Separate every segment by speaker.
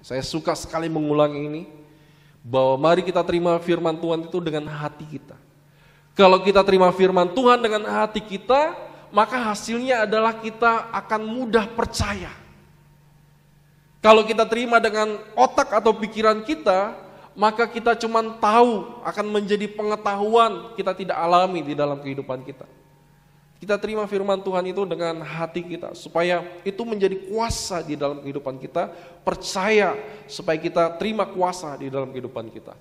Speaker 1: Saya suka sekali mengulangi ini, bahwa mari kita terima firman Tuhan itu dengan hati kita. Kalau kita terima firman Tuhan dengan hati kita, maka hasilnya adalah kita akan mudah percaya. Kalau kita terima dengan otak atau pikiran kita, maka kita cuma tahu, akan menjadi pengetahuan, kita tidak alami di dalam kehidupan kita. Kita terima firman Tuhan itu dengan hati kita, supaya itu menjadi kuasa di dalam kehidupan kita, percaya supaya kita terima kuasa di dalam kehidupan kita.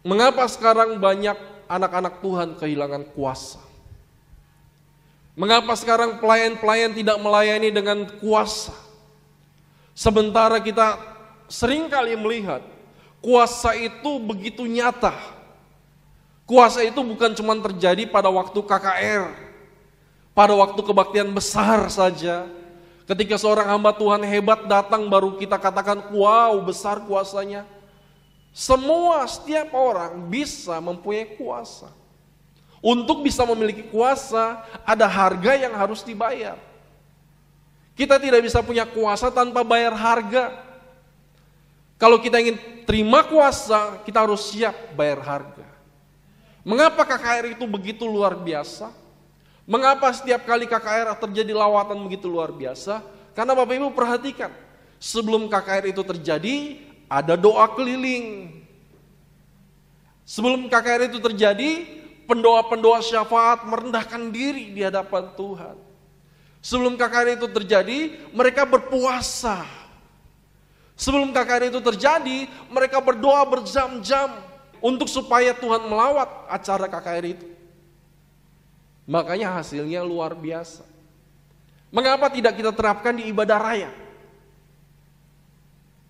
Speaker 1: Mengapa sekarang banyak anak-anak Tuhan kehilangan kuasa? Mengapa sekarang pelayan-pelayan tidak melayani dengan kuasa? Sementara kita seringkali melihat kuasa itu begitu nyata. Kuasa itu bukan cuma terjadi pada waktu KKR, pada waktu kebaktian besar saja. Ketika seorang hamba Tuhan hebat datang, baru kita katakan, wow, besar kuasanya. Setiap orang bisa mempunyai kuasa. Untuk bisa memiliki kuasa, ada harga yang harus dibayar. Kita tidak bisa punya kuasa tanpa bayar harga. Kalau kita ingin terima kuasa, kita harus siap bayar harga. Mengapa KKR itu begitu luar biasa? Mengapa setiap kali KKR terjadi lawatan begitu luar biasa? Karena Bapak Ibu perhatikan, sebelum KKR itu terjadi, ada doa keliling. Sebelum KKR itu terjadi, pendoa-pendoa syafaat merendahkan diri di hadapan Tuhan. Sebelum KKR itu terjadi, mereka berpuasa. Sebelum KKR itu terjadi, mereka berdoa berjam-jam untuk supaya Tuhan melawat acara KKR itu. Makanya hasilnya luar biasa. Mengapa tidak kita terapkan di ibadah raya?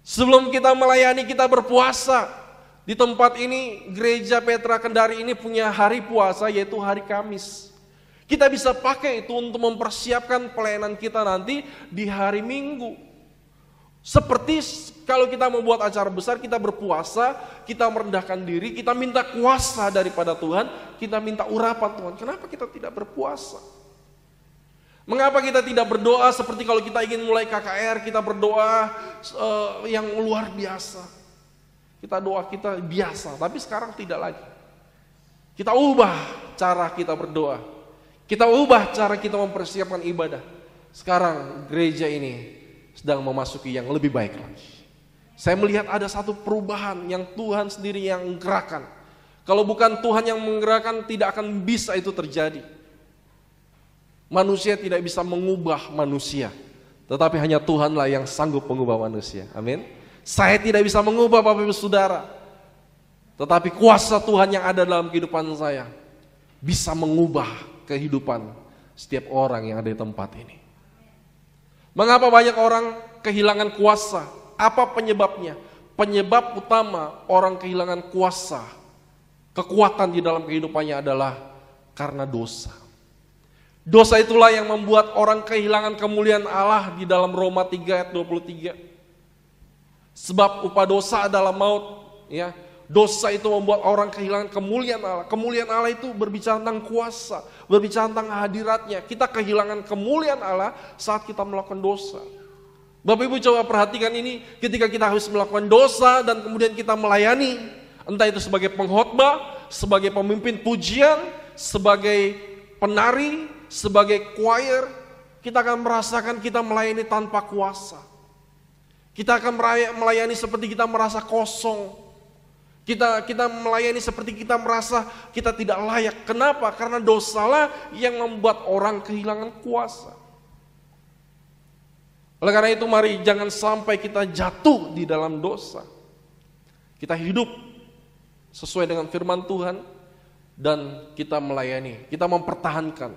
Speaker 1: Sebelum kita melayani, kita berpuasa. Di tempat ini, Gereja Petra Kendari ini punya hari puasa, yaitu hari Kamis. Kita bisa pakai itu untuk mempersiapkan pelayanan kita nanti di hari Minggu. Seperti kalau kita membuat acara besar, kita berpuasa, kita merendahkan diri, kita minta kuasa daripada Tuhan, kita minta urapan Tuhan. Kenapa kita tidak berpuasa? Mengapa kita tidak berdoa seperti kalau kita ingin mulai KKR, kita berdoa yang luar biasa. Kita doa kita biasa, tapi sekarang tidak lagi. Kita ubah cara kita berdoa. Kita ubah cara kita mempersiapkan ibadah. Sekarang gereja ini sedang memasuki yang lebih baik lagi. Saya melihat ada satu perubahan yang Tuhan sendiri yang menggerakkan. Kalau bukan Tuhan yang menggerakkan, tidak akan bisa itu terjadi. Manusia tidak bisa mengubah manusia, tetapi hanya Tuhanlah yang sanggup mengubah manusia. Amin. Saya tidak bisa mengubah Bapak Ibu Saudara, tetapi kuasa Tuhan yang ada dalam kehidupan saya bisa mengubah kehidupan setiap orang yang ada di tempat ini. Mengapa banyak orang kehilangan kuasa? Apa penyebabnya? Penyebab utama orang kehilangan kuasa, kekuatan di dalam kehidupannya adalah karena dosa. Dosa itulah yang membuat orang kehilangan kemuliaan Allah di dalam Roma 3 ayat 23. Sebab upah dosa adalah maut, ya. Dosa itu membuat orang kehilangan kemuliaan Allah. Kemuliaan Allah itu berbicara tentang kuasa, berbicara tentang hadiratnya. Kita kehilangan kemuliaan Allah saat kita melakukan dosa. Bapak Ibu coba perhatikan ini, ketika kita harus melakukan dosa dan kemudian kita melayani, entah itu sebagai pengkhotbah, sebagai pemimpin pujian, sebagai penari, sebagai choir, kita akan merasakan kita melayani tanpa kuasa. Kita akan melayani seperti kita merasa kosong. Kita melayani seperti kita merasa kita tidak layak. Kenapa? Karena dosalah yang membuat orang kehilangan kuasa. Oleh karena itu mari jangan sampai kita jatuh di dalam dosa. Kita hidup sesuai dengan firman Tuhan dan kita melayani. Kita mempertahankan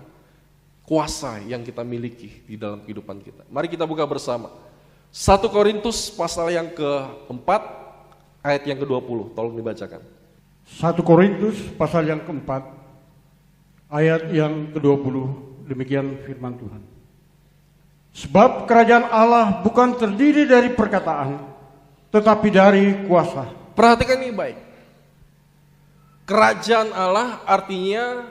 Speaker 1: kuasa yang kita miliki di dalam kehidupan kita. Mari kita buka bersama 1 Korintus pasal yang keempat ayat yang ke-20, tolong dibacakan.
Speaker 2: 1 Korintus pasal yang keempat, ayat yang ke-20, demikian firman Tuhan. Sebab kerajaan Allah bukan terdiri dari perkataan, tetapi dari kuasa.
Speaker 1: Perhatikan ini baik. Kerajaan Allah artinya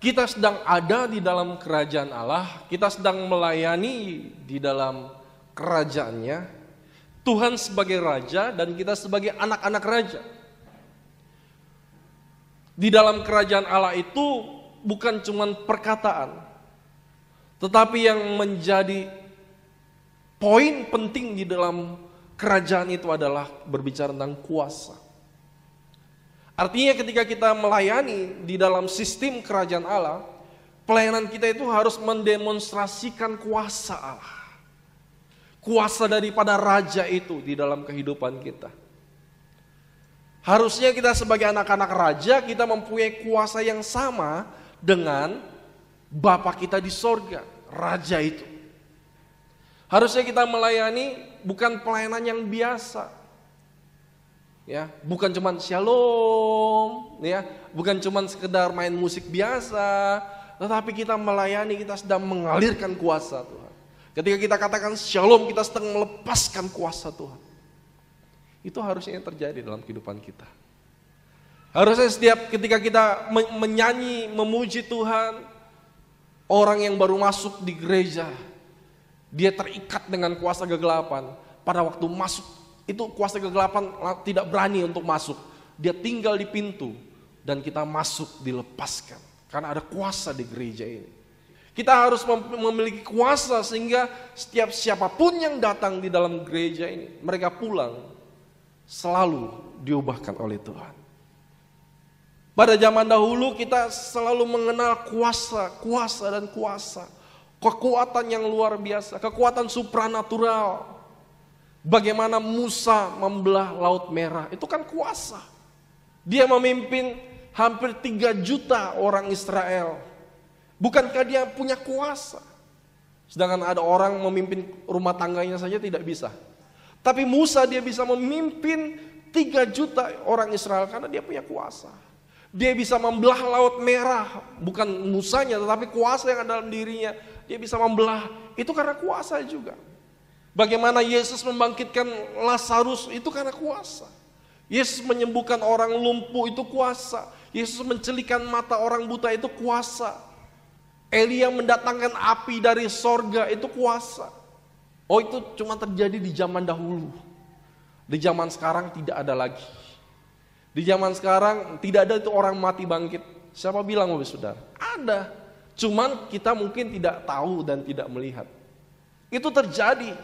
Speaker 1: kita sedang ada di dalam kerajaan Allah, kita sedang melayani di dalam kerajaannya. Tuhan sebagai raja dan kita sebagai anak-anak raja. Di dalam kerajaan Allah itu bukan cuma perkataan, tetapi yang menjadi poin penting di dalam kerajaan itu adalah berbicara tentang kuasa. Artinya ketika kita melayani di dalam sistem kerajaan Allah, pelayanan kita itu harus mendemonstrasikan kuasa Allah. Kuasa daripada raja itu di dalam kehidupan kita. Harusnya kita sebagai anak-anak raja, kita mempunyai kuasa yang sama dengan Bapa kita di sorga, raja itu. Harusnya kita melayani bukan pelayanan yang biasa. Ya, bukan cuma shalom, ya, bukan cuma sekedar main musik biasa, tetapi kita melayani, kita sedang mengalirkan kuasa Tuhan. Ketika kita katakan shalom, kita sedang melepaskan kuasa Tuhan. Itu harusnya yang terjadi dalam kehidupan kita. Harusnya setiap ketika kita menyanyi, memuji Tuhan, orang yang baru masuk di gereja, dia terikat dengan kuasa kegelapan. Pada waktu masuk, itu kuasa kegelapan tidak berani untuk masuk. Dia tinggal di pintu dan kita masuk dilepaskan. Karena ada kuasa di gereja ini. Kita harus memiliki kuasa sehingga setiap siapapun yang datang di dalam gereja ini, mereka pulang selalu diubahkan oleh Tuhan. Pada zaman dahulu kita selalu mengenal kuasa dan kuasa. Kekuatan yang luar biasa, kekuatan supranatural. Bagaimana Musa membelah Laut Merah, itu kan kuasa. Dia memimpin hampir 3 juta orang Israel. Bukankah dia punya kuasa? Sedangkan ada orang memimpin rumah tangganya saja tidak bisa. Tapi Musa dia bisa memimpin 3 juta orang Israel karena dia punya kuasa. Dia bisa membelah Laut Merah, bukan Musanya tetapi kuasa yang ada dalam dirinya. Dia bisa membelah, itu karena kuasa juga. Bagaimana Yesus membangkitkan Lazarus, itu karena kuasa. Yesus menyembuhkan orang lumpuh, itu kuasa. Yesus mencelikan mata orang buta, itu kuasa. Elia mendatangkan api dari sorga, itu kuasa. Oh, itu cuma terjadi di zaman dahulu. Di zaman sekarang tidak ada lagi. Di zaman sekarang tidak ada itu orang mati bangkit. Siapa bilang, Bapak Saudara? Ada. Cuman kita mungkin tidak tahu dan tidak melihat. Itu terjadi.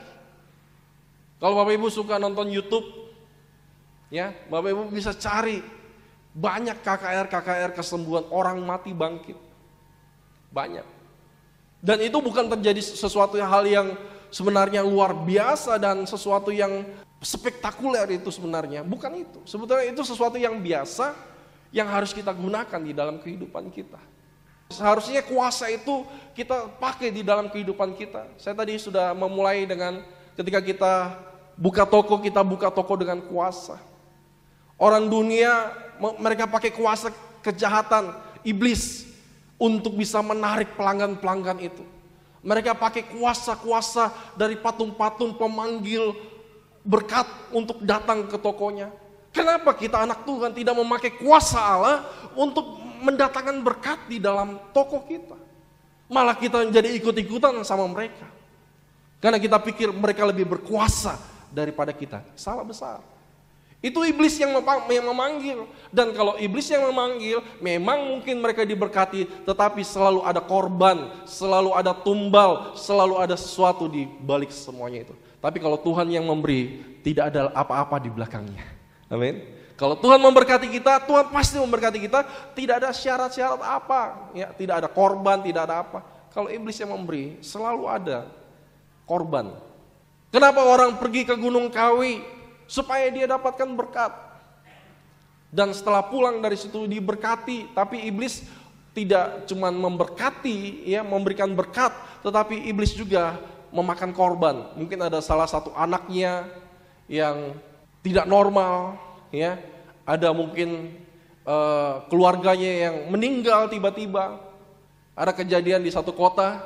Speaker 1: Kalau Bapak Ibu suka nonton YouTube, ya, Bapak Ibu bisa cari banyak KKR kesembuhan orang mati bangkit. Banyak. Dan itu bukan terjadi sesuatu hal yang sebenarnya luar biasa dan sesuatu yang spektakuler itu sebenarnya. Bukan itu. Sebetulnya itu sesuatu yang biasa yang harus kita gunakan di dalam kehidupan kita. Seharusnya kuasa itu kita pakai di dalam kehidupan kita. Saya tadi sudah memulai dengan ketika kita buka toko dengan kuasa. Orang dunia mereka pakai kuasa kejahatan, iblis untuk bisa menarik pelanggan-pelanggan itu. Mereka pakai kuasa-kuasa dari patung-patung pemanggil berkat untuk datang ke tokonya. Kenapa kita anak Tuhan tidak memakai kuasa Allah untuk mendatangkan berkat di dalam toko kita? Malah kita menjadi ikut-ikutan sama mereka. Karena kita pikir mereka lebih berkuasa daripada kita. Salah besar. Itu iblis yang memanggil. Dan kalau iblis yang memanggil, memang mungkin mereka diberkati, tetapi selalu ada korban, selalu ada tumbal, selalu ada sesuatu di balik semuanya itu. Tapi kalau Tuhan yang memberi, tidak ada apa-apa di belakangnya. Amin. Kalau Tuhan memberkati kita, Tuhan pasti memberkati kita, tidak ada syarat-syarat apa, ya, tidak ada korban, tidak ada apa. Kalau iblis yang memberi, selalu ada korban. Kenapa orang pergi ke Gunung Kawi? Supaya dia dapatkan berkat. Dan setelah pulang dari situ diberkati, tapi iblis tidak cuma memberkati, ya, memberikan berkat, tetapi iblis juga memakan korban. Mungkin ada salah satu anaknya yang tidak normal, ya, ada mungkin keluarganya yang meninggal tiba-tiba. Ada kejadian di satu kota,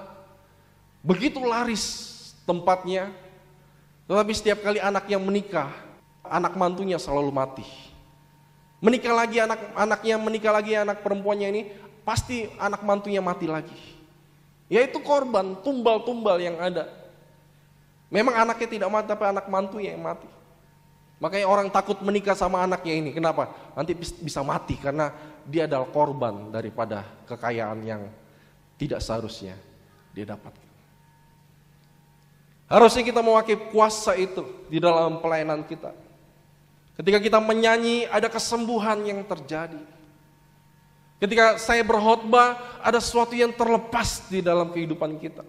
Speaker 1: begitu laris tempatnya, tetapi setiap kali anak yang menikah, anak mantunya selalu mati. Menikah lagi anak perempuannya ini, pasti anak mantunya mati lagi. Yaitu korban, tumbal-tumbal yang ada. Memang anaknya tidak mati, tapi anak mantunya yang mati. Makanya orang takut menikah sama anaknya ini. Kenapa? Nanti bisa mati karena dia adalah korban daripada kekayaan yang tidak seharusnya dia dapatkan. Harusnya kita memakai kuasa itu di dalam pelayanan kita. Ketika kita menyanyi, ada kesembuhan yang terjadi. Ketika saya berkhotbah, ada sesuatu yang terlepas di dalam kehidupan kita.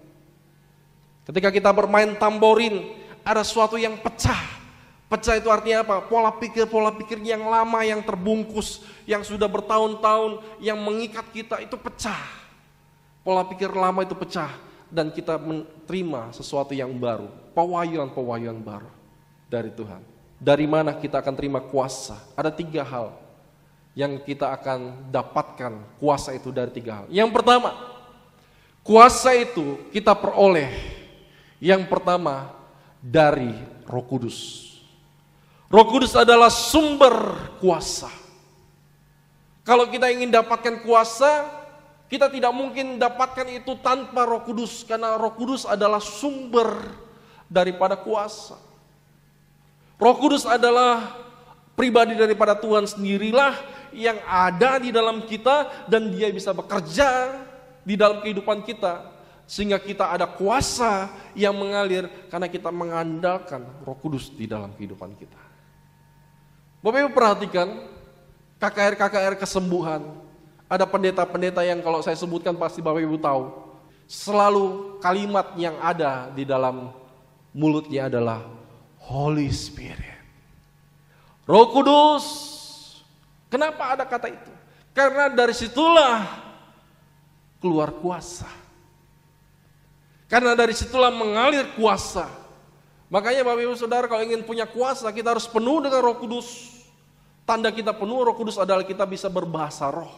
Speaker 1: Ketika kita bermain tamborin, ada sesuatu yang pecah. Pecah itu artinya apa? Pola pikir yang lama, yang terbungkus, yang sudah bertahun-tahun, yang mengikat kita itu pecah. Pola pikir lama itu pecah dan kita menerima sesuatu yang baru, pewahyuan baru dari Tuhan. Dari mana kita akan terima kuasa? Ada 3 hal yang kita akan dapatkan kuasa itu dari 3 hal. Yang pertama, kuasa itu kita peroleh. Yang pertama dari Roh Kudus. Roh Kudus adalah sumber kuasa. Kalau kita ingin dapatkan kuasa, kita tidak mungkin dapatkan itu tanpa Roh Kudus, karena Roh Kudus adalah sumber daripada kuasa. Roh Kudus adalah pribadi daripada Tuhan sendirilah yang ada di dalam kita dan dia bisa bekerja di dalam kehidupan kita sehingga kita ada kuasa yang mengalir karena kita mengandalkan Roh Kudus di dalam kehidupan kita. Bapak Ibu perhatikan KKR kesembuhan. Ada pendeta-pendeta yang kalau saya sebutkan pasti Bapak Ibu tahu. Selalu kalimat yang ada di dalam mulutnya adalah Holy Spirit. Roh Kudus. Kenapa ada kata itu? Karena dari situlah keluar kuasa. Karena dari situlah mengalir kuasa. Makanya Bapak Ibu Saudara kalau ingin punya kuasa kita harus penuh dengan Roh Kudus. Tanda kita penuh Roh Kudus adalah kita bisa berbahasa roh.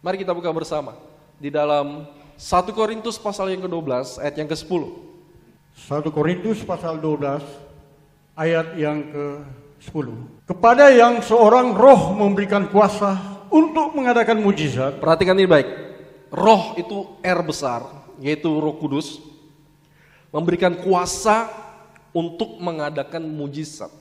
Speaker 1: Mari kita buka bersama di dalam 1 Korintus pasal yang ke-12 ayat yang ke-10.
Speaker 2: 1 Korintus pasal 12 ayat yang ke-10. Kepada yang seorang roh memberikan kuasa untuk mengadakan mujizat.
Speaker 1: Perhatikan ini baik. Roh itu R besar, yaitu Roh Kudus, memberikan kuasa untuk mengadakan mujizat.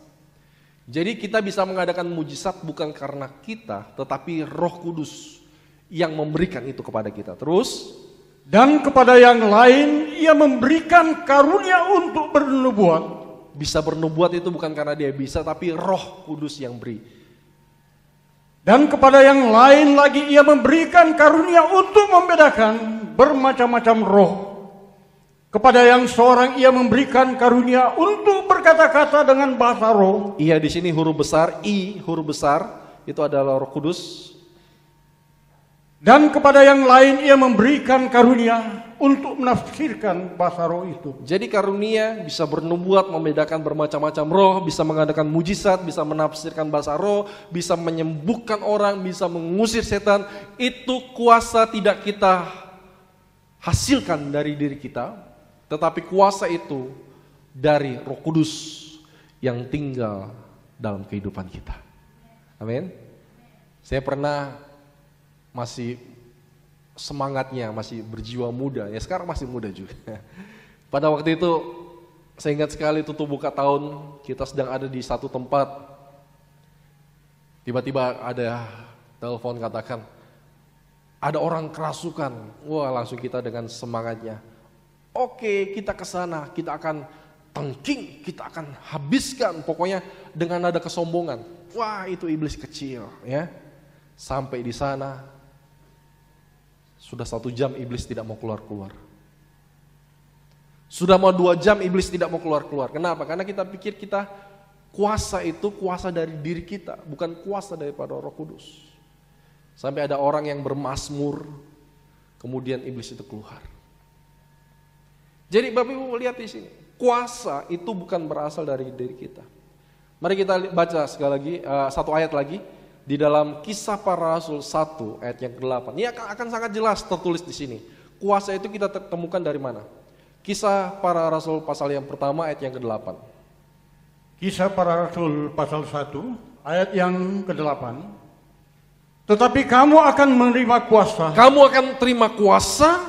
Speaker 1: Jadi kita bisa mengadakan mujizat bukan karena kita, tetapi Roh Kudus yang memberikan itu kepada kita. Terus,
Speaker 2: dan kepada yang lain ia memberikan karunia untuk bernubuat.
Speaker 1: Bisa bernubuat itu bukan karena dia bisa, tapi Roh Kudus yang beri.
Speaker 2: Dan kepada yang lain lagi ia memberikan karunia untuk membedakan bermacam-macam roh. Kepada yang seorang ia memberikan karunia untuk berkata-kata dengan bahasa roh.
Speaker 1: Iya, di sini huruf besar I, huruf besar itu adalah Roh Kudus.
Speaker 2: Dan kepada yang lain ia memberikan karunia untuk menafsirkan bahasa roh itu.
Speaker 1: Jadi karunia bisa bernubuat, membedakan bermacam-macam roh, bisa mengadakan mujizat, bisa menafsirkan bahasa roh, bisa menyembuhkan orang, bisa mengusir setan. Itu kuasa tidak kita hasilkan dari diri kita. Tetapi kuasa itu dari Roh Kudus yang tinggal dalam kehidupan kita. Amin. Saya pernah masih semangatnya, masih berjiwa muda. Ya sekarang masih muda juga. Pada waktu itu saya ingat sekali tutup buka tahun, kita sedang ada di satu tempat. Tiba-tiba ada telepon katakan, ada orang kerasukan. Wah, langsung kita dengan semangatnya. Oke, kita ke sana, kita akan tengking, kita akan habiskan, pokoknya dengan nada kesombongan. Wah, itu iblis kecil, ya. Sampai di sana, sudah 1 jam iblis tidak mau keluar-keluar. Sudah mau 2 jam iblis tidak mau keluar-keluar. Kenapa? Karena kita pikir kita kuasa itu kuasa dari diri kita, bukan kuasa daripada Roh Kudus. Sampai ada orang yang bermazmur, kemudian iblis itu keluar. Jadi Bapak Ibu lihat di sini, kuasa itu bukan berasal dari diri kita. Mari kita baca sekali lagi, 1 ayat lagi di dalam Kisah Para Rasul 1 ayat yang ke-8. Ini akan sangat jelas tertulis di sini. Kuasa itu kita temukan dari mana? Kisah Para Rasul pasal yang pertama ayat yang ke-8.
Speaker 2: Kisah Para Rasul pasal 1 ayat yang ke-8. Tetapi kamu akan menerima kuasa.
Speaker 1: Kamu akan terima kuasa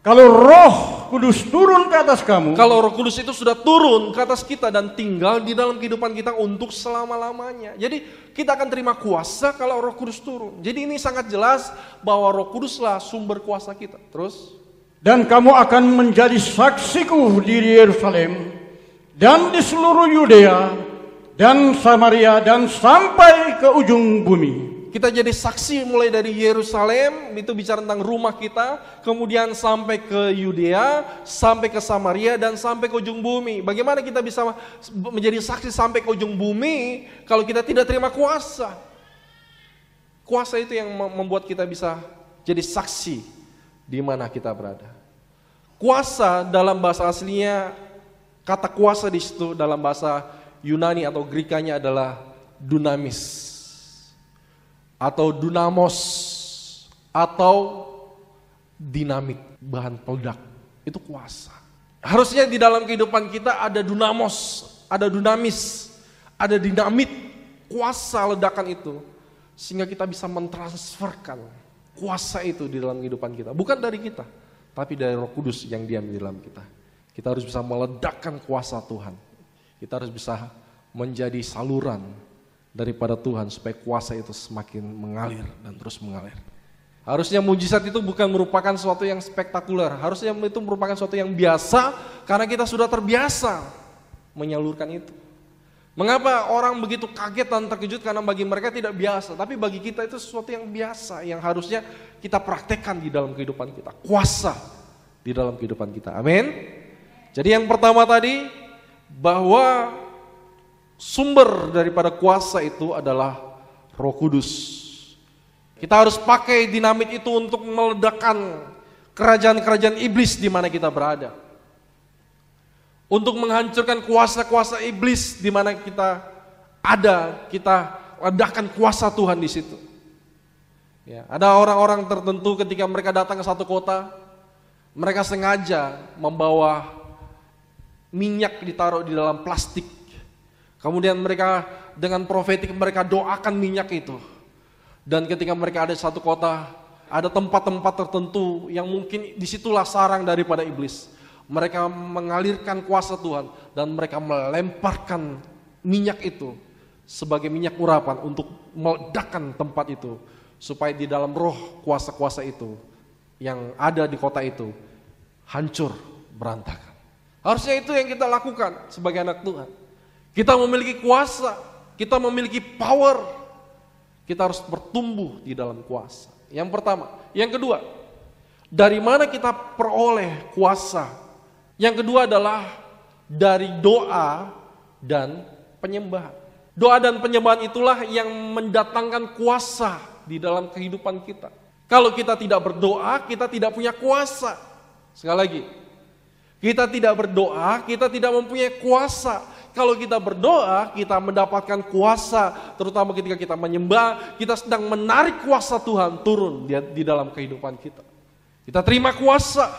Speaker 2: Kalau Roh Kudus turun ke atas kamu,
Speaker 1: kalau Roh Kudus itu sudah turun ke atas kita dan tinggal di dalam kehidupan kita untuk selama-lamanya. Jadi kita akan terima kuasa kalau Roh Kudus turun. Jadi ini sangat jelas bahwa Roh Kuduslah sumber kuasa kita. Terus,
Speaker 2: dan kamu akan menjadi saksiku di Yerusalem dan di seluruh Yudea dan Samaria dan sampai ke ujung bumi.
Speaker 1: kita jadi saksi mulai dari Yerusalem, itu bicara tentang rumah kita, kemudian sampai ke Yudea, sampai ke Samaria, dan sampai ke ujung bumi. Bagaimana kita bisa menjadi saksi sampai ke ujung bumi kalau kita tidak terima kuasa? Kuasa itu yang membuat kita bisa jadi saksi di mana kita berada. Kuasa dalam bahasa aslinya, kata kuasa di situ dalam bahasa Yunani atau Grekanya adalah dunamis atau dunamos atau dinamit, bahan peledak. Itu kuasa. Harusnya di dalam kehidupan kita ada dunamos, ada dunamis, ada dinamit, kuasa ledakan itu, sehingga kita bisa mentransferkan kuasa itu di dalam kehidupan kita. Bukan dari kita, tapi dari Roh Kudus yang diam di dalam kita. Kita harus bisa meledakkan kuasa Tuhan. Kita harus bisa menjadi saluran daripada Tuhan supaya kuasa itu semakin mengalir dan terus mengalir. Harusnya mujizat itu bukan merupakan sesuatu yang spektakuler. Harusnya itu merupakan sesuatu yang biasa karena kita sudah terbiasa menyalurkan itu. Mengapa orang begitu kaget dan terkejut? Karena bagi mereka tidak biasa. Tapi bagi kita itu sesuatu yang biasa, yang harusnya kita praktekkan di dalam kehidupan kita. Kuasa di dalam kehidupan kita. Amin. Jadi yang pertama tadi, bahwa sumber daripada kuasa itu adalah Roh Kudus. Kita harus pakai dinamit itu untuk meledakkan kerajaan-kerajaan iblis di mana kita berada. Untuk menghancurkan kuasa-kuasa iblis di mana kita ada, kita ledakkan kuasa Tuhan di situ. Ya, ada orang-orang tertentu ketika mereka datang ke satu kota, mereka sengaja membawa minyak ditaruh di dalam plastik. Kemudian mereka dengan profetik mereka doakan minyak itu. Dan ketika mereka ada di satu kota, ada tempat-tempat tertentu yang mungkin disitulah sarang daripada iblis. Mereka mengalirkan kuasa Tuhan dan mereka melemparkan minyak itu sebagai minyak urapan untuk meledakkan tempat itu. Supaya di dalam roh kuasa-kuasa itu yang ada di kota itu hancur, berantakan. Harusnya itu yang kita lakukan sebagai anak Tuhan. Kita memiliki kuasa, kita memiliki power, kita harus bertumbuh di dalam kuasa. Yang pertama. Yang kedua, dari mana kita peroleh kuasa? Yang kedua adalah dari doa dan penyembahan. Doa dan penyembahan itulah yang mendatangkan kuasa di dalam kehidupan kita. Kalau kita tidak berdoa, kita tidak punya kuasa. Sekali lagi, kita tidak berdoa, kita tidak mempunyai kuasa. Kalau kita berdoa, kita mendapatkan kuasa, terutama ketika kita menyembah, kita sedang menarik kuasa Tuhan turun di dalam kehidupan kita. Kita terima kuasa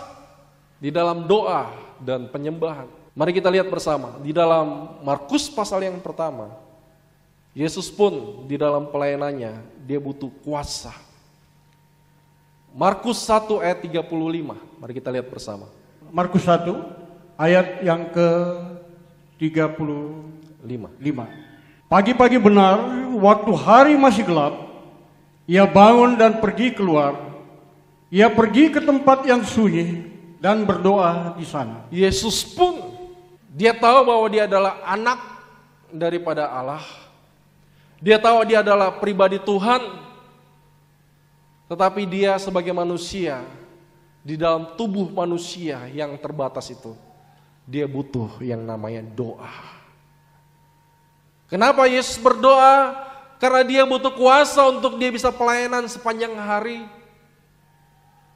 Speaker 1: di dalam doa dan penyembahan. Mari kita lihat bersama, di dalam Markus pasal yang pertama, Yesus pun di dalam pelayanannya, dia butuh kuasa. Markus 1 ayat 35, mari kita lihat bersama.
Speaker 2: Markus 1 ayat yang ke-35. Pagi-pagi benar, waktu hari masih gelap, ia bangun dan pergi keluar. Ia pergi ke tempat yang sunyi dan berdoa di sana.
Speaker 1: Yesus pun, dia tahu bahwa dia adalah anak daripada Allah. Dia tahu dia adalah pribadi Tuhan, tetapi dia sebagai manusia, di dalam tubuh manusia yang terbatas itu, dia butuh yang namanya doa. Kenapa Yesus berdoa? Karena dia butuh kuasa untuk dia bisa pelayanan sepanjang hari.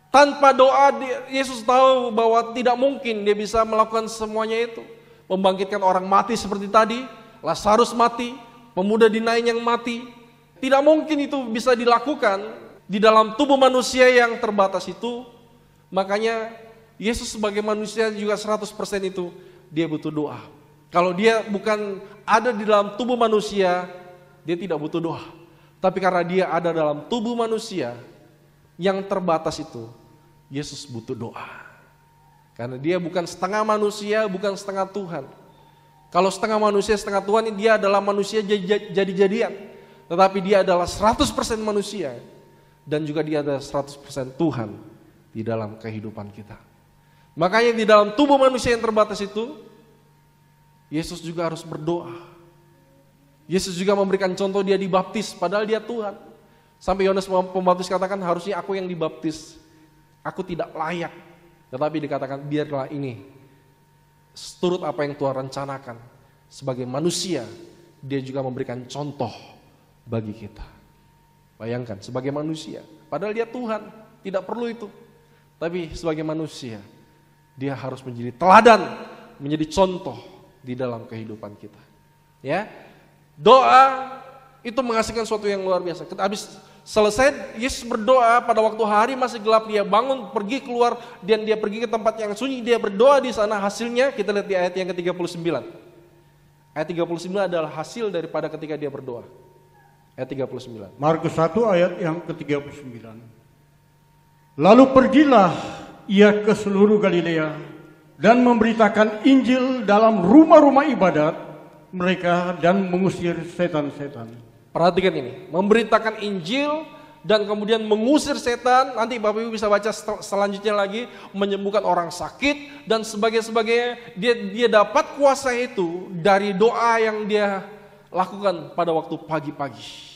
Speaker 1: Tanpa doa, Yesus tahu bahwa tidak mungkin dia bisa melakukan semuanya itu. Membangkitkan orang mati seperti tadi, Lazarus mati, pemuda di Nain yang mati. Tidak mungkin itu bisa dilakukan di dalam tubuh manusia yang terbatas itu. Makanya Yesus sebagai manusia juga 100% itu dia butuh doa. Kalau dia bukan ada di dalam tubuh manusia, dia tidak butuh doa. Tapi karena dia ada dalam tubuh manusia yang terbatas itu, Yesus butuh doa. Karena dia bukan setengah manusia, bukan setengah Tuhan. Kalau setengah manusia, setengah Tuhan, dia adalah manusia jadi-jadian. Tetapi dia adalah 100% manusia. Dan juga dia adalah 100% Tuhan di dalam kehidupan kita. Makanya di dalam tubuh manusia yang terbatas itu, Yesus juga harus berdoa. Yesus juga memberikan contoh, dia dibaptis, padahal dia Tuhan. Sampai Yohanes Pembaptis katakan, harusnya aku yang dibaptis. Aku tidak layak. Tetapi dikatakan, biarlah ini turut apa yang Tuhan rencanakan. Sebagai manusia, dia juga memberikan contoh bagi kita. Bayangkan, sebagai manusia, padahal dia Tuhan, tidak perlu itu. Tapi sebagai manusia, dia harus menjadi teladan, menjadi contoh di dalam kehidupan kita. Ya, doa itu menghasilkan sesuatu yang luar biasa. Habis selesai, Yesus berdoa pada waktu hari masih gelap, dia bangun, pergi keluar, dan dia pergi ke tempat yang sunyi, dia berdoa di sana. Hasilnya kita lihat di ayat yang ke-39. Ayat 39 adalah hasil daripada ketika dia berdoa. Ayat 39.
Speaker 2: Markus 1 ayat yang ke-39. Lalu pergilah ia ke seluruh Galilea dan memberitakan Injil dalam rumah-rumah ibadat mereka dan mengusir setan-setan.
Speaker 1: Perhatikan ini, memberitakan Injil dan kemudian mengusir setan. Nanti Bapak Ibu bisa baca selanjutnya lagi, menyembuhkan orang sakit dan sebagainya. Dia dapat kuasa itu dari doa yang dia lakukan pada waktu pagi-pagi.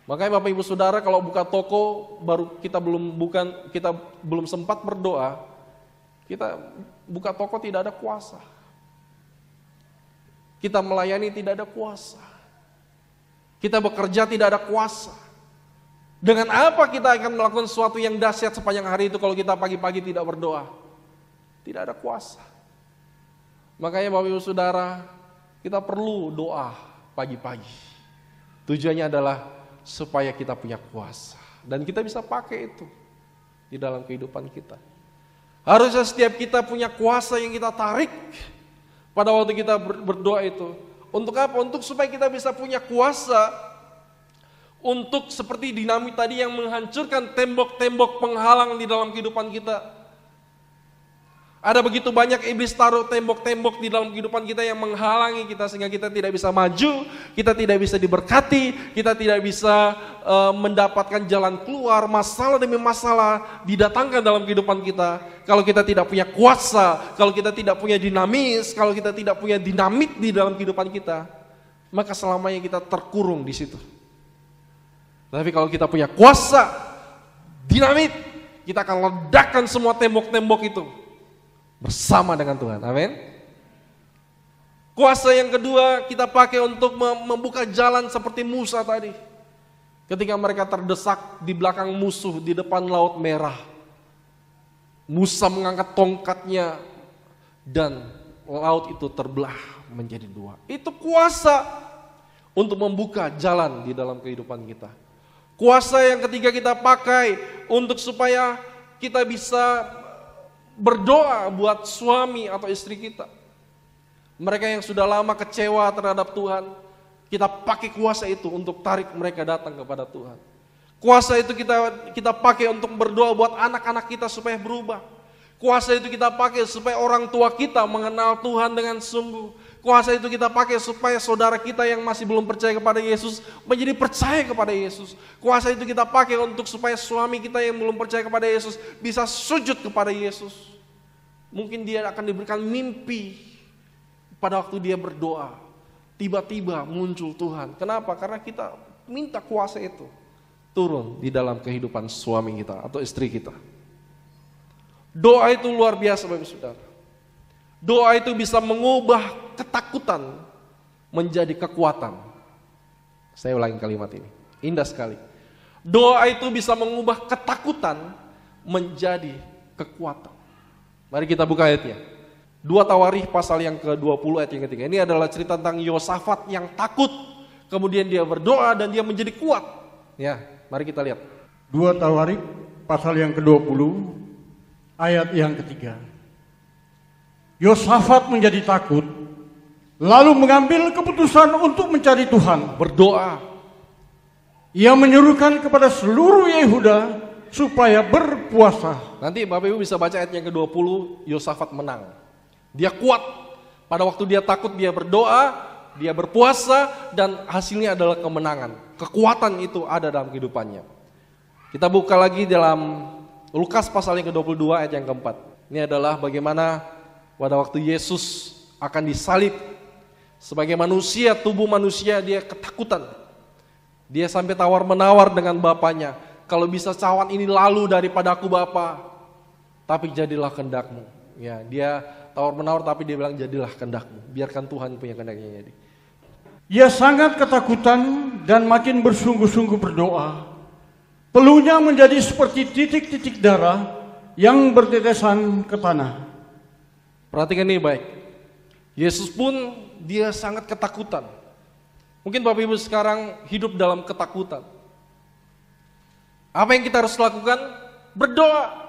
Speaker 1: Makanya Bapak Ibu Saudara, kalau buka toko baru kita belum sempat berdoa, kita buka toko tidak ada kuasa. Kita melayani tidak ada kuasa. Kita bekerja tidak ada kuasa. Dengan apa kita akan melakukan sesuatu yang dahsyat sepanjang hari itu kalau kita pagi-pagi tidak berdoa? Tidak ada kuasa. Makanya Bapak Ibu Saudara, kita perlu doa pagi-pagi. Tujuannya adalah supaya kita punya kuasa. Dan kita bisa pakai itu di dalam kehidupan kita. Harusnya setiap kita punya kuasa yang kita tarik pada waktu kita berdoa itu. Untuk apa? Untuk supaya kita bisa punya kuasa untuk seperti dinamit tadi yang menghancurkan tembok-tembok penghalang di dalam kehidupan kita. Ada begitu banyak iblis taruh tembok-tembok di dalam kehidupan kita yang menghalangi kita sehingga kita tidak bisa maju, kita tidak bisa diberkati, kita tidak bisa mendapatkan jalan keluar. Masalah demi masalah didatangkan dalam kehidupan kita. Kalau kita tidak punya kuasa, kalau kita tidak punya dinamis, kalau kita tidak punya dinamit di dalam kehidupan kita, maka selamanya kita terkurung di situ. Tapi kalau kita punya kuasa, dinamit, kita akan ledakkan semua tembok-tembok itu bersama dengan Tuhan. Amin. Kuasa yang kedua kita pakai untuk membuka jalan seperti Musa tadi. Ketika mereka terdesak di belakang musuh di depan Laut Merah. Musa mengangkat tongkatnya dan laut itu terbelah menjadi dua. Itu kuasa untuk membuka jalan di dalam kehidupan kita. Kuasa yang ketiga kita pakai untuk supaya kita bisa berdoa buat suami atau istri kita. Mereka yang sudah lama kecewa terhadap Tuhan, kita pakai kuasa itu untuk tarik mereka datang kepada Tuhan. Kuasa itu kita pakai untuk berdoa buat anak-anak kita supaya berubah. Kuasa itu kita pakai supaya orang tua kita mengenal Tuhan dengan sungguh. Kuasa itu kita pakai supaya saudara kita yang masih belum percaya kepada Yesus menjadi percaya kepada Yesus. Kuasa itu kita pakai untuk supaya suami kita yang belum percaya kepada Yesus bisa sujud kepada Yesus. Mungkin dia akan diberikan mimpi pada waktu dia berdoa. Tiba-tiba muncul Tuhan. Kenapa? Karena kita minta kuasa itu turun di dalam kehidupan suami kita atau istri kita. Doa itu luar biasa Bapak Saudara. Doa itu bisa mengubah ketakutan menjadi kekuatan. Saya ulangi kalimat ini, indah sekali. Doa itu bisa mengubah ketakutan menjadi kekuatan. Mari kita buka ayatnya. 2 Tawarikh pasal yang ke-20 ayat yang ketiga. Ini adalah cerita tentang Yosafat yang takut, kemudian dia berdoa dan dia menjadi kuat. Ya, mari kita lihat.
Speaker 2: 2 Tawarikh pasal yang ke-20 ayat yang ketiga. Yosafat menjadi takut, lalu mengambil keputusan untuk mencari Tuhan.
Speaker 1: Berdoa.
Speaker 2: Ia menyuruhkan kepada seluruh Yehuda supaya berpuasa.
Speaker 1: Nanti Bapak Ibu bisa baca ayat yang ke-20, Yosafat menang. Dia kuat. Pada waktu dia takut, dia berdoa, dia berpuasa, dan hasilnya adalah kemenangan. Kekuatan itu ada dalam kehidupannya. Kita buka lagi dalam Lukas pasal yang ke-22 ayat yang keempat. Ini adalah bagaimana pada waktu Yesus akan disalib. Sebagai manusia, tubuh manusia, dia ketakutan. Dia sampai tawar-menawar dengan Bapaknya. Kalau bisa cawan ini lalu daripada aku Bapa, tapi jadilah kehendakmu. Ya, dia tawar-menawar tapi dia bilang jadilah kehendakmu. Biarkan Tuhan punya kehendaknya jadi.
Speaker 2: Ia sangat ketakutan dan makin bersungguh-sungguh berdoa. Peluhnya menjadi seperti titik-titik darah yang bertetesan ke tanah.
Speaker 1: Perhatikan ini baik. Yesus pun dia sangat ketakutan. Mungkin Bapak Ibu sekarang hidup dalam ketakutan. Apa yang kita harus lakukan? Berdoa.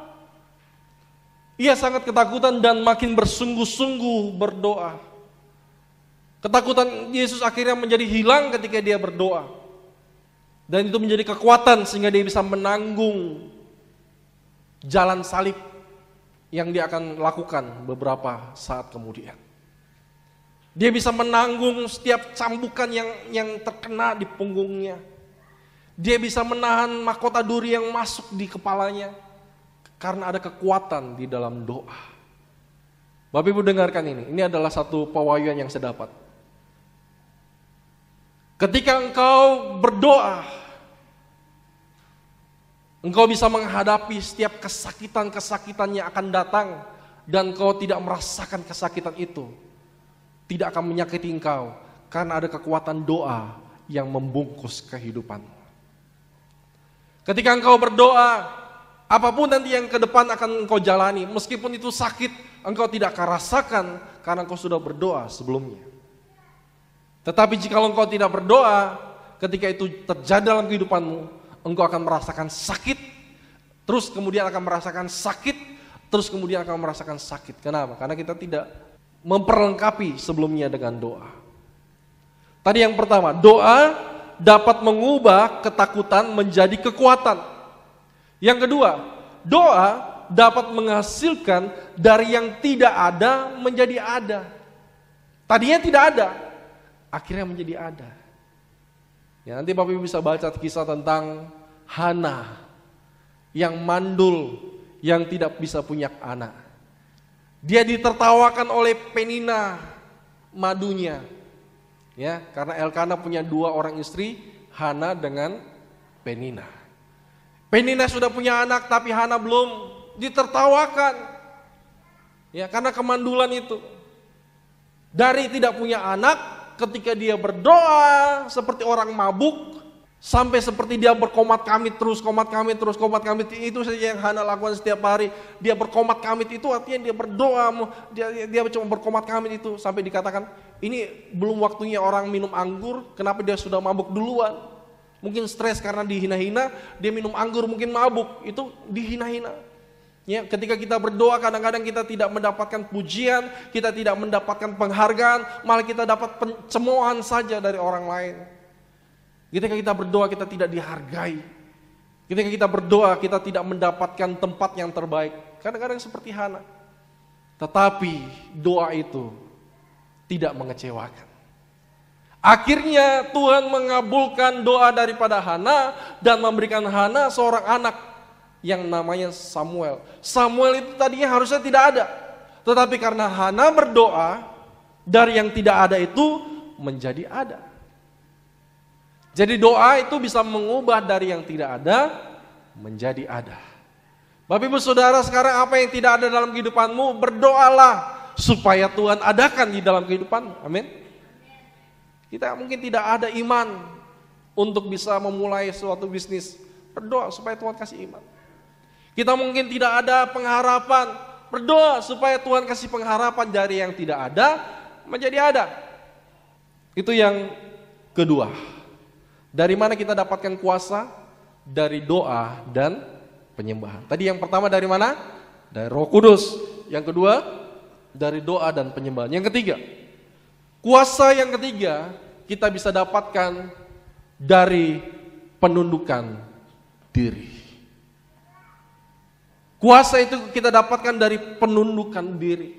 Speaker 1: Ia sangat ketakutan dan makin bersungguh-sungguh berdoa. Ketakutan Yesus akhirnya menjadi hilang ketika dia berdoa. Dan itu menjadi kekuatan sehingga dia bisa menanggung jalan salib yang dia akan lakukan beberapa saat kemudian. Dia bisa menanggung setiap cambukan yang terkena di punggungnya. Dia bisa menahan mahkota duri yang masuk di kepalanya karena ada kekuatan di dalam doa. Bapak Ibu dengarkan ini adalah satu pewahyuan yang saya dapat. Ketika engkau berdoa, engkau bisa menghadapi setiap kesakitan-kesakitan yang akan datang dan engkau tidak merasakan kesakitan itu. Tidak akan menyakiti engkau karena ada kekuatan doa yang membungkus kehidupanmu. Ketika engkau berdoa, apapun nanti yang ke depan akan engkau jalani, meskipun itu sakit, engkau tidak akan rasakan karena engkau sudah berdoa sebelumnya. Tetapi jika engkau tidak berdoa, ketika itu terjadi dalam kehidupanmu, engkau akan merasakan sakit, terus kemudian akan merasakan sakit, terus kemudian akan merasakan sakit. Kenapa? Karena kita tidak memperlengkapi sebelumnya dengan doa. Tadi yang pertama, doa dapat mengubah ketakutan menjadi kekuatan. Yang kedua, doa dapat menghasilkan dari yang tidak ada menjadi ada. Tadinya tidak ada, akhirnya menjadi ada. Ya, nanti Bapak Ibu bisa baca kisah tentang Hana yang mandul, yang tidak bisa punya anak. Dia ditertawakan oleh Penina madunya. Ya, karena Elkana punya 2 orang istri, Hana dengan Penina. Penina sudah punya anak tapi Hana belum, ditertawakan. Ya, karena kemandulan itu. Dari tidak punya anak, ketika dia berdoa seperti orang mabuk, sampai seperti dia berkomat kamit terus, komat kamit, itu saja yang Hana lakukan setiap hari. Dia berkomat kamit itu artinya dia berdoa, dia cuma berkomat kamit itu, sampai dikatakan, ini belum waktunya orang minum anggur, kenapa dia sudah mabuk duluan? Mungkin stres karena dihina-hina, dia minum anggur mungkin mabuk, itu dihina-hina. Ya, ketika kita berdoa kadang-kadang kita tidak mendapatkan pujian, kita tidak mendapatkan penghargaan, malah kita dapat pencemoohan saja dari orang lain. Ketika kita berdoa kita tidak dihargai. Ketika kita berdoa kita tidak mendapatkan tempat yang terbaik. Kadang-kadang seperti Hana. Tetapi doa itu tidak mengecewakan. Akhirnya Tuhan mengabulkan doa daripada Hana dan memberikan Hana seorang anak yang namanya Samuel. Samuel itu tadinya harusnya tidak ada. Tetapi karena Hana berdoa, dari yang tidak ada itu menjadi ada. Jadi doa itu bisa mengubah dari yang tidak ada menjadi ada. Bapak Ibu Saudara, sekarang apa yang tidak ada dalam kehidupanmu, berdoalah supaya Tuhan adakan di dalam kehidupanmu. Amin. Kita mungkin tidak ada iman untuk bisa memulai suatu bisnis. Berdoa supaya Tuhan kasih iman. Kita mungkin tidak ada pengharapan. Berdoa supaya Tuhan kasih pengharapan dari yang tidak ada menjadi ada. Itu yang kedua. Dari mana kita dapatkan kuasa? Dari doa dan penyembahan. Tadi yang pertama dari mana? Dari Roh Kudus. Yang kedua, dari doa dan penyembahan. Yang ketiga, kuasa yang ketiga kita bisa dapatkan dari penundukan diri. Kuasa itu kita dapatkan dari penundukan diri.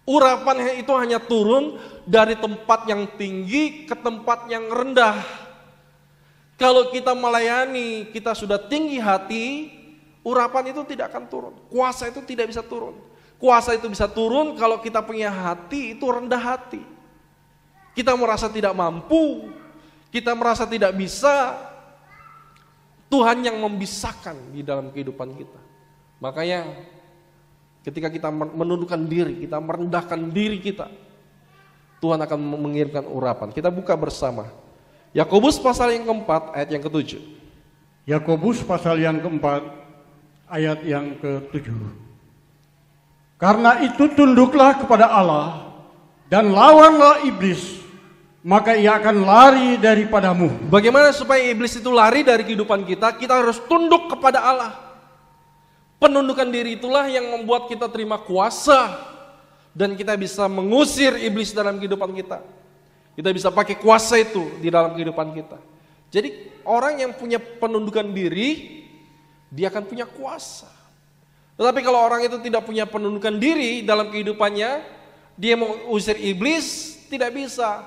Speaker 1: Urapan itu hanya turun dari tempat yang tinggi ke tempat yang rendah. Kalau kita melayani, kita sudah tinggi hati, urapan itu tidak akan turun. Kuasa itu tidak bisa turun. Kuasa itu bisa turun kalau kita punya hati itu rendah hati. Kita merasa tidak mampu, kita merasa tidak bisa. Tuhan yang membisahkan di dalam kehidupan kita. Makanya ketika kita menundukkan diri, kita merendahkan diri kita, Tuhan akan mengirimkan urapan. Kita buka bersama Yakobus pasal yang keempat ayat yang ke-7.
Speaker 2: Yakobus pasal yang keempat ayat yang ke-7. Karena itu tunduklah kepada Allah dan lawanlah iblis, maka ia akan lari daripadamu.
Speaker 1: Bagaimana supaya iblis itu lari dari kehidupan kita? Kita harus tunduk kepada Allah. Penundukan diri itulah yang membuat kita terima kuasa dan kita bisa mengusir iblis dalam kehidupan kita. Kita bisa pakai kuasa itu di dalam kehidupan kita. Jadi orang yang punya penundukan diri, dia akan punya kuasa. Tetapi kalau orang itu tidak punya penundukan diri dalam kehidupannya, dia mau usir iblis, tidak bisa.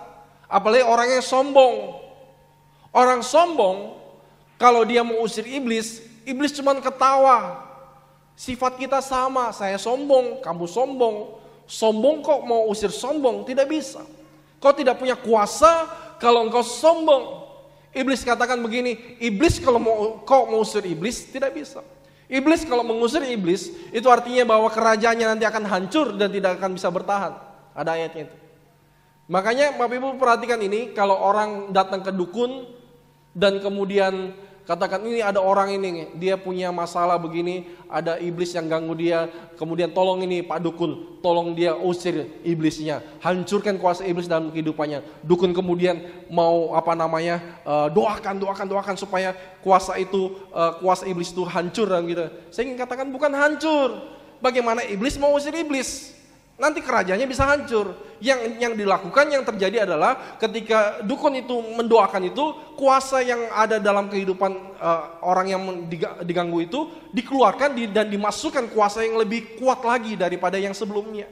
Speaker 1: Apalagi orang yang sombong. Orang sombong, kalau dia mau usir iblis, iblis cuma ketawa. Sifat kita sama, saya sombong, kamu sombong. Sombong kok mau usir sombong, tidak bisa. Kau tidak punya kuasa kalau engkau sombong. Iblis katakan begini, iblis kalau kau mau usir iblis, tidak bisa. Iblis kalau mengusir iblis, itu artinya bahwa kerajaannya nanti akan hancur dan tidak akan bisa bertahan. Ada ayatnya itu. Makanya Bapak Ibu perhatikan ini, kalau orang datang ke dukun dan kemudian katakan ini ada orang ini, dia punya masalah begini, ada iblis yang ganggu dia, kemudian tolong ini Pak Dukun, tolong dia usir iblisnya, hancurkan kuasa iblis dalam kehidupannya. Dukun kemudian mau doakan supaya kuasa iblis itu hancur dan gitu. Saya ingin katakan bukan hancur. Bagaimana iblis mau usir iblis? Nanti kerajaannya bisa hancur. Yang dilakukan, yang terjadi adalah ketika dukun itu mendoakan itu, kuasa yang ada dalam kehidupan orang yang diganggu itu dikeluarkan dan dimasukkan kuasa yang lebih kuat lagi daripada yang sebelumnya.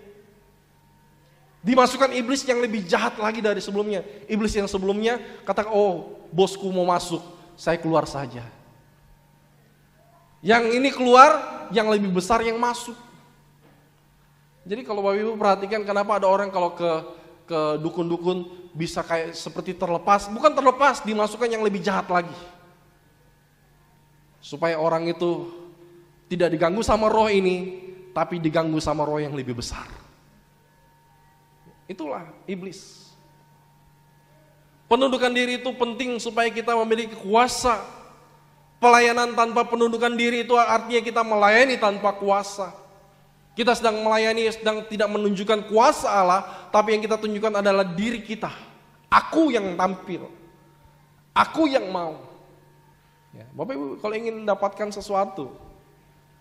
Speaker 1: Dimasukkan iblis yang lebih jahat lagi dari sebelumnya. Iblis yang sebelumnya katakan, oh bosku mau masuk, saya keluar saja. Yang ini keluar, yang lebih besar yang masuk. Jadi kalau Bapak Ibu perhatikan kenapa ada orang kalau ke dukun-dukun bisa kayak seperti terlepas, bukan terlepas, dimasukkan yang lebih jahat lagi. Supaya orang itu tidak diganggu sama roh ini, tapi diganggu sama roh yang lebih besar. Itulah iblis. Penundukan diri itu penting supaya kita memiliki kuasa. Pelayanan tanpa penundukan diri itu artinya kita melayani tanpa kuasa. Kita sedang melayani, sedang tidak menunjukkan kuasa Allah, tapi yang kita tunjukkan adalah diri kita. Aku yang tampil, aku yang mau. Ya, Bapak Ibu kalau ingin mendapatkan sesuatu,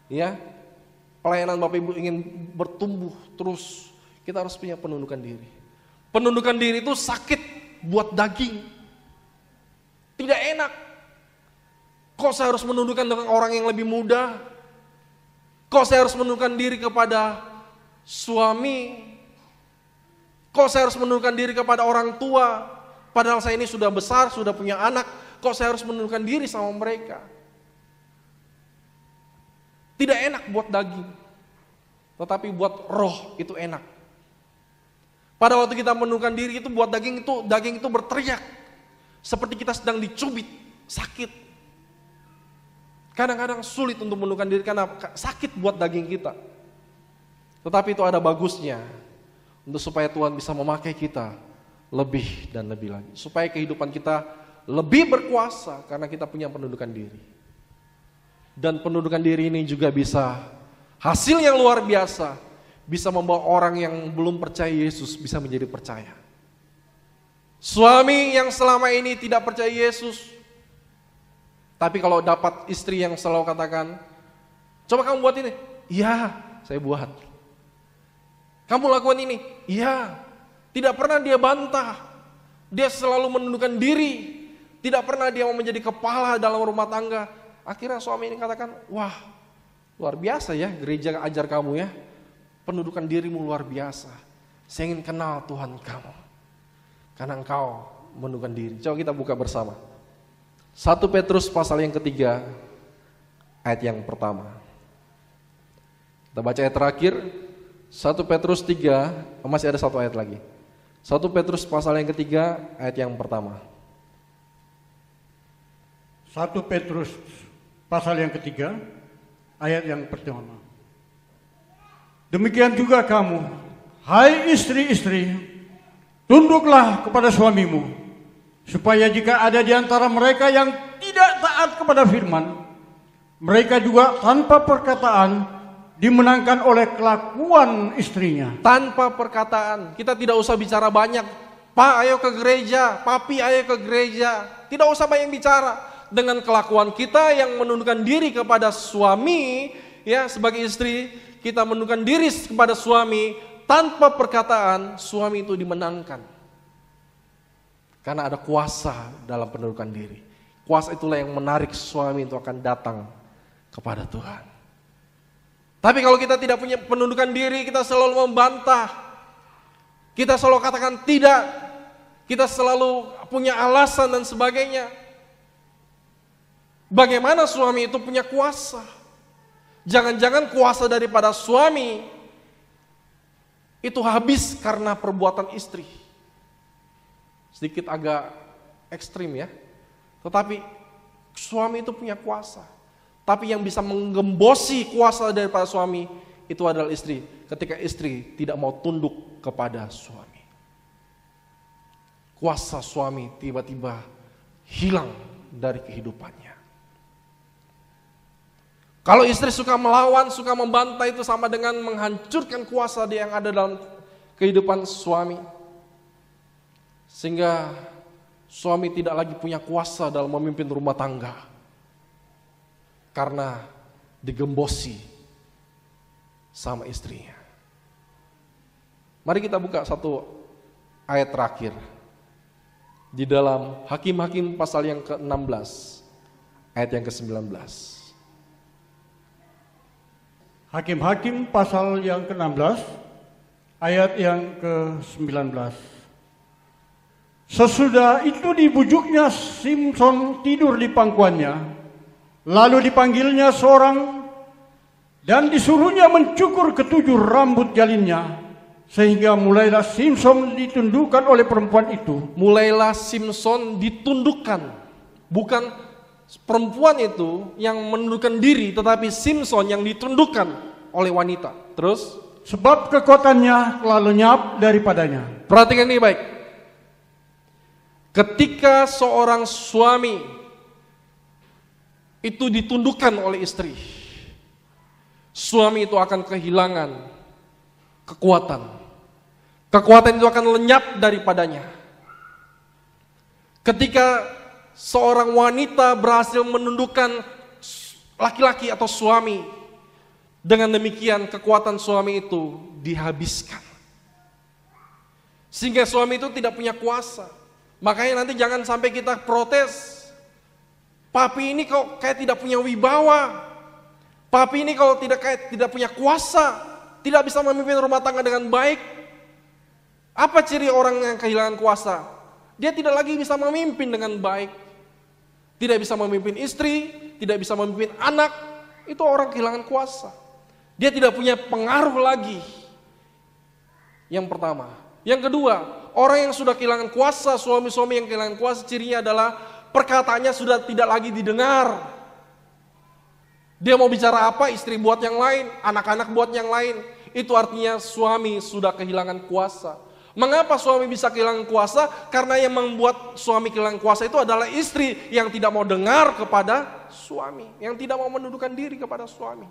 Speaker 1: ya pelayanan Bapak Ibu ingin bertumbuh terus, kita harus punya penundukan diri. Penundukan diri itu sakit buat daging, tidak enak. Kok saya harus menundukkan dengan orang yang lebih muda? Kok saya harus menundukkan diri kepada suami? Kok saya harus menundukkan diri kepada orang tua? Padahal saya ini sudah besar, sudah punya anak. Kok saya harus menundukkan diri sama mereka? Tidak enak buat daging, tetapi buat roh itu enak. Pada waktu kita menundukkan diri itu buat daging itu berteriak. Seperti kita sedang dicubit, sakit. Kadang-kadang sulit untuk menundukkan diri karena sakit buat daging kita. Tetapi itu ada bagusnya untuk supaya Tuhan bisa memakai kita lebih dan lebih lagi. Supaya kehidupan kita lebih berkuasa karena kita punya penundukan diri. Dan penundukan diri ini juga bisa hasil yang luar biasa. Bisa membawa orang yang belum percaya Yesus bisa menjadi percaya. Suami yang selama ini tidak percaya Yesus, tapi kalau dapat istri yang selalu katakan, coba kamu buat ini. Iya, saya buat. Kamu lakukan ini. Iya. Tidak pernah dia bantah. Dia selalu menundukkan diri. Tidak pernah dia mau menjadi kepala dalam rumah tangga. Akhirnya suami ini katakan, wah, Luar biasa ya, gereja ajar kamu ya. Pendudukan dirimu luar biasa. Saya ingin kenal Tuhan kamu. Karena engkau menundukkan diri. Coba kita buka bersama. 1 Petrus pasal yang ketiga, ayat yang pertama. Kita baca ayat terakhir. 1 Petrus 3, masih ada satu ayat lagi. 1 Petrus pasal yang ketiga, ayat yang pertama.
Speaker 2: 1 Petrus pasal yang ketiga, ayat yang pertama. Demikian juga kamu, hai istri-istri, tunduklah kepada suamimu, supaya jika ada di antara mereka yang tidak taat kepada firman, mereka juga tanpa perkataan dimenangkan oleh kelakuan istrinya.
Speaker 1: Tanpa perkataan, kita tidak usah bicara banyak. Pak, ayo ke gereja, papi, ayo ke gereja. Tidak usah banyak bicara. Dengan kelakuan kita yang menundukkan diri kepada suami, ya sebagai istri, kita menundukkan diri kepada suami, tanpa perkataan, suami itu dimenangkan. Karena ada kuasa dalam penundukan diri. Kuasa itulah yang menarik suami itu akan datang kepada Tuhan. Tapi kalau kita tidak punya penundukan diri, kita selalu membantah. Kita selalu katakan tidak. Kita selalu punya alasan dan sebagainya. Bagaimana suami itu punya kuasa? Jangan-jangan kuasa daripada suami itu habis karena perbuatan istri. Sedikit agak ekstrim ya. Tetapi suami itu punya kuasa. Tapi yang bisa menggembosi kuasa daripada suami itu adalah istri. Ketika istri tidak mau tunduk kepada suami, kuasa suami tiba-tiba hilang dari kehidupannya. Kalau istri suka melawan, suka membantah, itu sama dengan menghancurkan kuasa yang ada dalam kehidupan suami. Sehingga suami tidak lagi punya kuasa dalam memimpin rumah tangga. Karena digembosi sama istrinya. Mari kita buka satu ayat terakhir. Di dalam Hakim-Hakim pasal yang ke-16, ayat yang ke-19.
Speaker 2: Hakim-Hakim pasal yang ke-16, ayat yang ke-19. Sesudah itu dibujuknya Simson tidur di pangkuannya, lalu dipanggilnya seorang dan disuruhnya mencukur ketujuh rambut jalinnya, sehingga mulailah Simson ditundukkan oleh perempuan itu.
Speaker 1: Mulailah Simson ditundukkan, bukan perempuan itu yang menundukkan diri, tetapi Simson yang ditundukkan oleh wanita. Terus,
Speaker 2: sebab kekuatannya telah lenyap daripadanya.
Speaker 1: Perhatikan ini baik. Ketika seorang suami itu ditundukkan oleh istri, suami itu akan kehilangan kekuatan. Kekuatan itu akan lenyap daripadanya. Ketika seorang wanita berhasil menundukkan laki-laki atau suami, dengan demikian kekuatan suami itu dihabiskan. Sehingga suami itu tidak punya kuasa. Makanya nanti jangan sampai kita protes. Papi ini kok kayak tidak punya wibawa. Papi ini kalau tidak punya kuasa, tidak bisa memimpin rumah tangga dengan baik. Apa ciri orang yang kehilangan kuasa? Dia tidak lagi bisa memimpin dengan baik. Tidak bisa memimpin istri, tidak bisa memimpin anak, itu orang kehilangan kuasa. Dia tidak punya pengaruh lagi. Yang pertama. Yang kedua, orang yang sudah kehilangan kuasa, suami-suami yang kehilangan kuasa, cirinya adalah perkataannya sudah tidak lagi didengar. Dia mau bicara apa, istri buat yang lain, anak-anak buat yang lain. Itu artinya suami sudah kehilangan kuasa. Mengapa suami bisa kehilangan kuasa? Karena yang membuat suami kehilangan kuasa itu adalah istri yang tidak mau dengar kepada suami, yang tidak mau menundukkan diri kepada suami.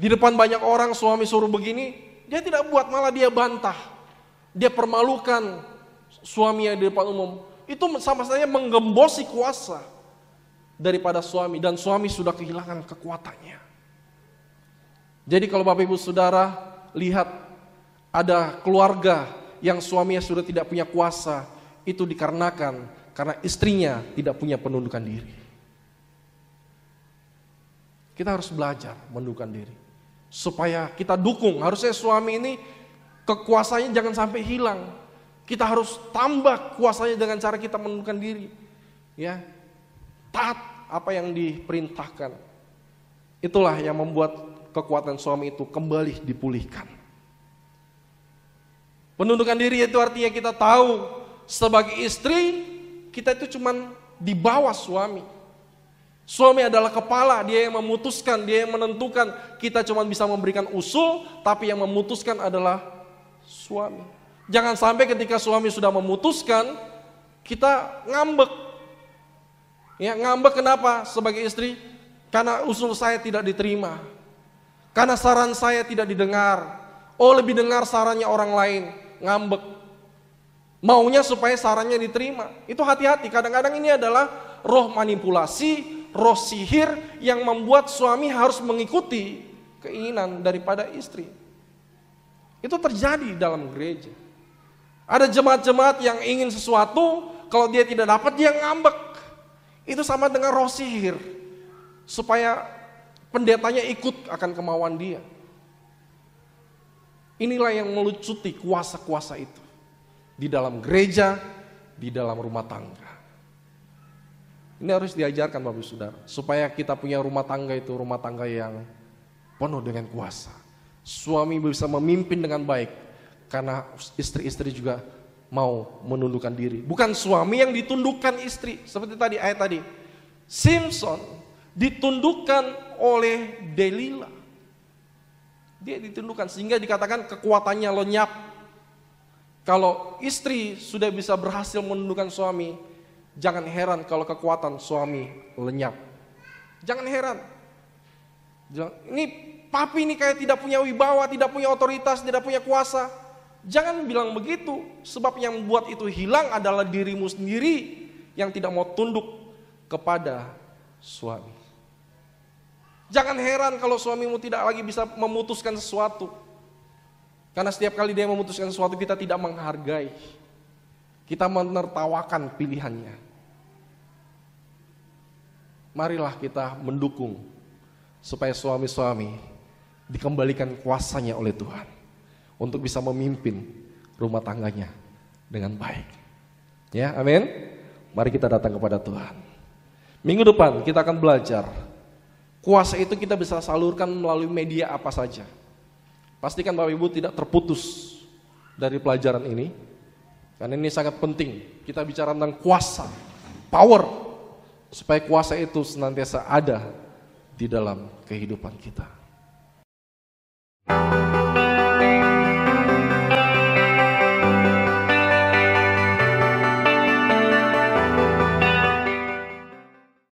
Speaker 1: Di depan banyak orang suami suruh begini, dia tidak buat, malah dia bantah. Dia permalukan suaminya di depan umum. Itu sama saja menggembosi kuasa daripada suami, dan suami sudah kehilangan kekuatannya. Jadi kalau Bapak Ibu Saudara lihat ada keluarga yang suaminya sudah tidak punya kuasa, itu dikarenakan karena istrinya tidak punya penundukan diri. Kita harus belajar menundukkan diri. Supaya kita dukung, harusnya suami ini kekuasaannya jangan sampai hilang. Kita harus tambah kuasanya dengan cara kita menundukkan diri. Ya, taat apa yang diperintahkan. Itulah yang membuat kekuatan suami itu kembali dipulihkan. Menundukkan diri itu artinya kita tahu sebagai istri kita itu cuman di bawah suami. Suami adalah kepala, dia yang memutuskan, dia yang menentukan. Kita cuma bisa memberikan usul, tapi yang memutuskan adalah suami. Jangan sampai ketika suami sudah memutuskan, kita ngambek. Ya, ngambek kenapa sebagai istri? Karena usul saya tidak diterima. Karena saran saya tidak didengar. Oh, lebih dengar sarannya orang lain, ngambek. Maunya supaya sarannya diterima. Itu hati-hati, kadang-kadang ini adalah roh manipulasi, roh sihir yang membuat suami harus mengikuti keinginan daripada istri. Itu terjadi dalam gereja. Ada jemaat-jemaat yang ingin sesuatu, kalau dia tidak dapat dia ngambek. Itu sama dengan roh sihir. Supaya pendetanya ikut akan kemauan dia. Inilah yang melucuti kuasa-kuasa itu. Di dalam gereja, di dalam rumah tangga. Ini harus diajarkan Bapak Ibu Saudara, supaya kita punya rumah tangga itu rumah tangga yang penuh dengan kuasa. Suami bisa memimpin dengan baik, karena istri-istri juga mau menundukkan diri. Bukan suami yang ditundukkan istri, seperti tadi ayat tadi. Samson ditundukkan oleh Delila. Dia ditundukkan sehingga dikatakan kekuatannya lenyap. Kalau istri sudah bisa berhasil menundukkan suami, jangan heran kalau kekuatan suami lenyap. Jangan heran. Ini papi ini kayak tidak punya wibawa, tidak punya otoritas, tidak punya kuasa. Jangan bilang begitu, sebab yang membuat itu hilang adalah dirimu sendiri yang tidak mau tunduk kepada suami. Jangan heran kalau suamimu tidak lagi bisa memutuskan sesuatu. Karena setiap kali dia memutuskan sesuatu kita tidak menghargai. Kita menertawakan pilihannya. Marilah kita mendukung supaya suami-suami dikembalikan kuasanya oleh Tuhan untuk bisa memimpin rumah tangganya dengan baik. Ya, amin. Mari kita datang kepada Tuhan. Minggu depan kita akan belajar kuasa itu kita bisa salurkan melalui media apa saja. Pastikan Bapak Ibu tidak terputus dari pelajaran ini, karena ini sangat penting. Kita bicara tentang kuasa, power, supaya kuasa itu senantiasa ada di dalam kehidupan kita.